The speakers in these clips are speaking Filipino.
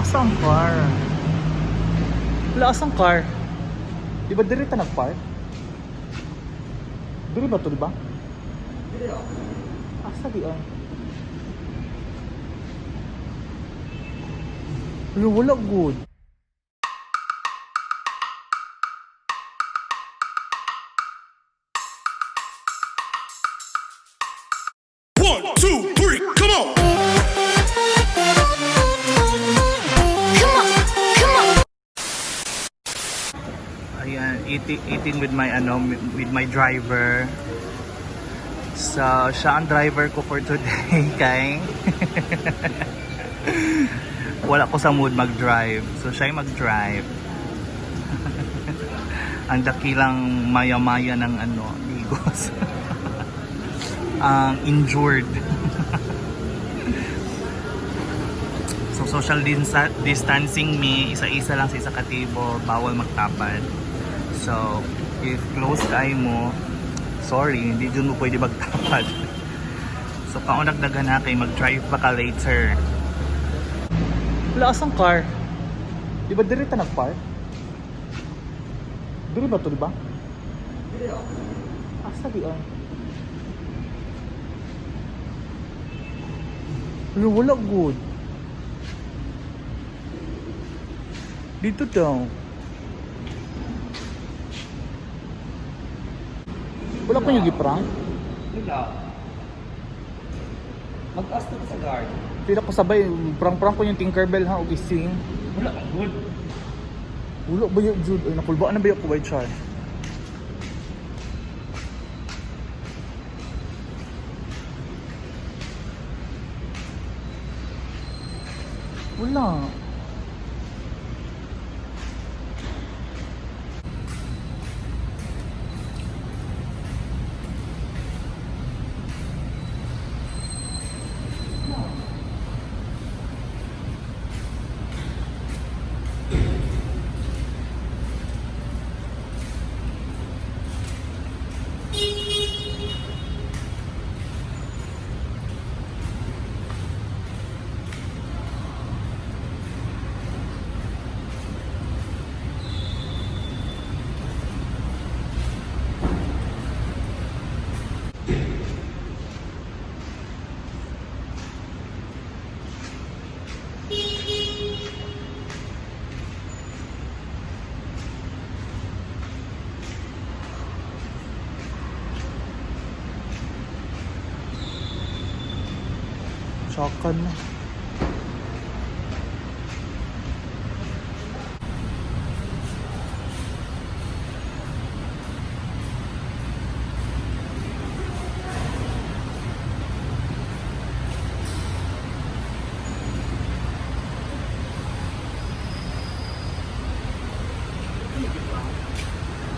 Asa ang car? Wala, asang car? Di ba dirita nag-park? Diri ba to, di ba? Asa di ay? Wala good. One, two, three, come on! Ayan, eating with my with my driver. So, siya ang driver ko for today, kay wala ko sa mood mag-drive. So, siya yung mag-drive. Ang dakilang maya-maya ng ligos. Ang injured. So, social distancing me, isa-isa lang sa isa katibo, bawal magtapad. So, if close eye mo, sorry, hindi dun mo pwede magtapad. So, kaunagdagan na kayo, mag-drive pa ka later. Wala, asang car? Di ba dirita nag-park? Diri ba to, di ba? Asa di ay? Wala good. Dito daw. Wala pa yung giprank? Wala. Mag-ask na sa guard. Pila ko sabay, prank-prank ko yung Tinkerbell ha, o gising. Wala, good. Wala ba yung Jude? Ay, nakulbaan na ba yung kuwait siya? Wala. Sakan na.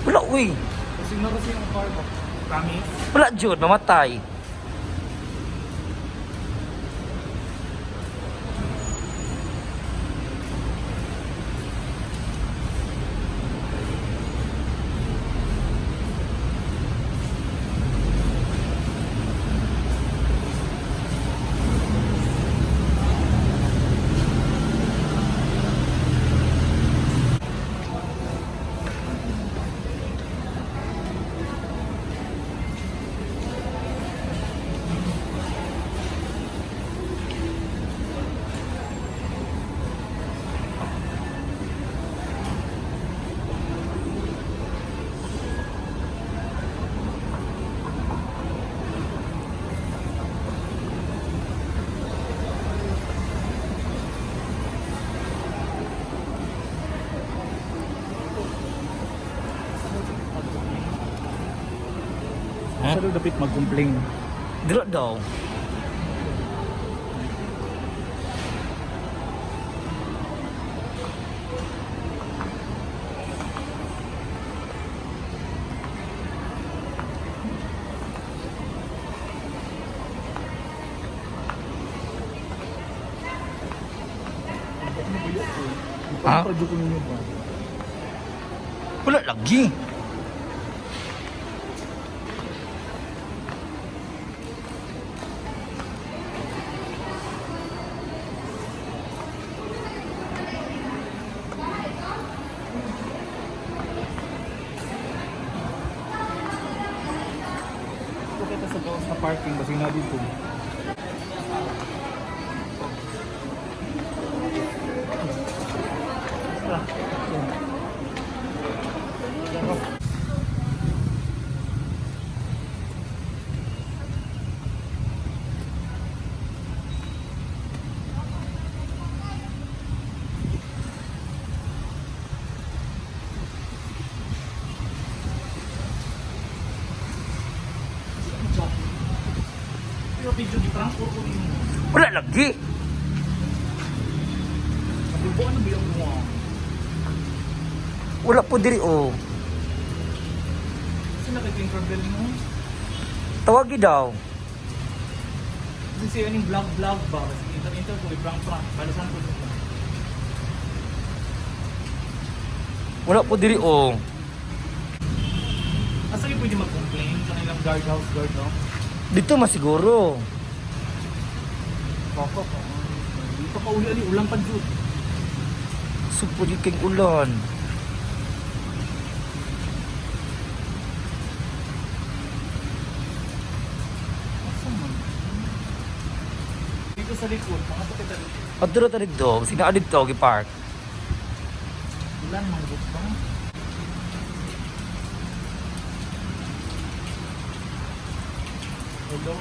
Wala, uy. Kasi na kasi yung car mo. Promise? Wala, Jude. Mamatay. Sa dapat mag-complain. Dilo daw. Ha? Project ko ninyo ba? Wala lagi. kita sa gawas na parking kasi na dito. Video di prank ko rin. Wala lagi. Nabubo ano ba yung mo? Wala po diri oh. Kasi nakikingkabel mo. Tawagi daw. Kasi siya yung vlog ba? Kasi inter ko i-prank. Balasan ko dito. Wala po diri oh. Asa yung pwede mag-complain sa kanilang guardhouse guard, no? Dito masiguro. Baka pa. Dito pa uli ulang pa dyan. Supo di kay ulan. Asa man? Dito sa likod, mga sakit na dito. Adto ta dito, sinaadid to gi park. Ulan, mangbot pa. Hello.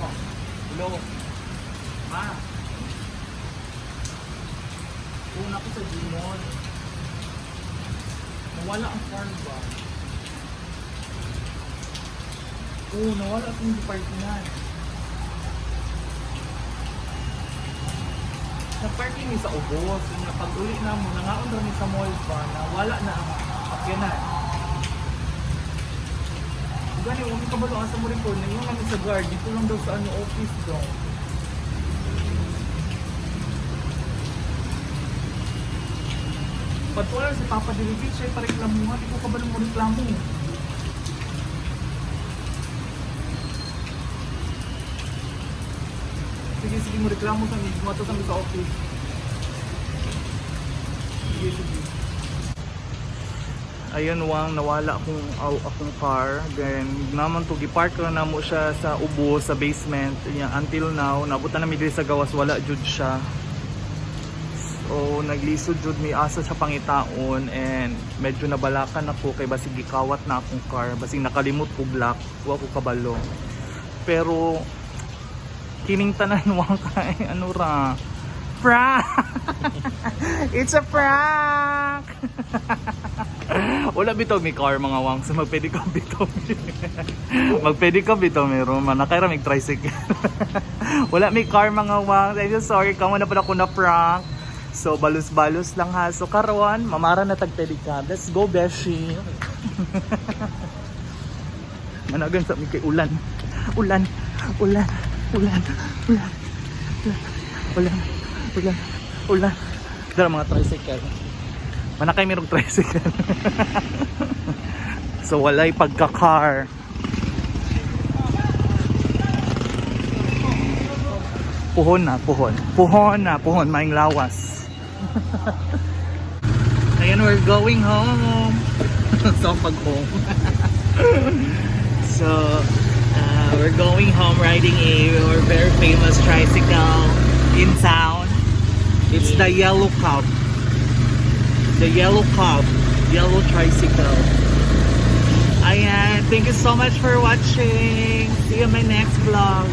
Hello. Ma. Una ko sa Gmall. Nawala ang car ba? Oo, nawala akong department. Nag-parking ni sa ubos. Pag-uli na mo, nangaon daw ni sa mall pa na wala na ang akyanan. Gani, huwag ka ba doon sa mo rin po, naiwan namin sa guard, dito lang daw sa ano office daw. Ba't wala si Papa Dilipit, siya pareklamuhan, di ko ka ba nang mo reklamo? Sige, mo reklamo sa amin, kumato sa amin sa office. Sige. Ayun wang nawala akong car, then naman to gipark ra namo siya sa ubo sa basement. Yan, until now nabutan na mi diri sa gawas wala jud siya. So naglisod jud mi asa sa pangitaon and medyo nabalakan ako kay basig gikawat na akong car, basig nakalimot ko black, wa ko kabalo. Pero kining tanan wang kay ano ra, prank. It's a prank. Wala bitaw mi car mga wang, so magpedicab bitaw. Magpedicab bitaw meron man nakayra mig tricycle. Wala mi car mga wang. I'm so sorry kamo na pala ko na prank. So balos-balos lang ha. So karon mamara na tag pedicab. Let's go Beshi. Managan sa mi kay ulan. Ulan. Dala mga tricycle. Manakay mirong tricycle. So walay pagka-car. Puhon maing lawas. Ayan, we're going home. So pag home. So we're going home riding a very famous tricycle in town. It's the Yellow Cab. The Yellow tricycle. Ayan, thank you so much for watching. See you in my next vlog.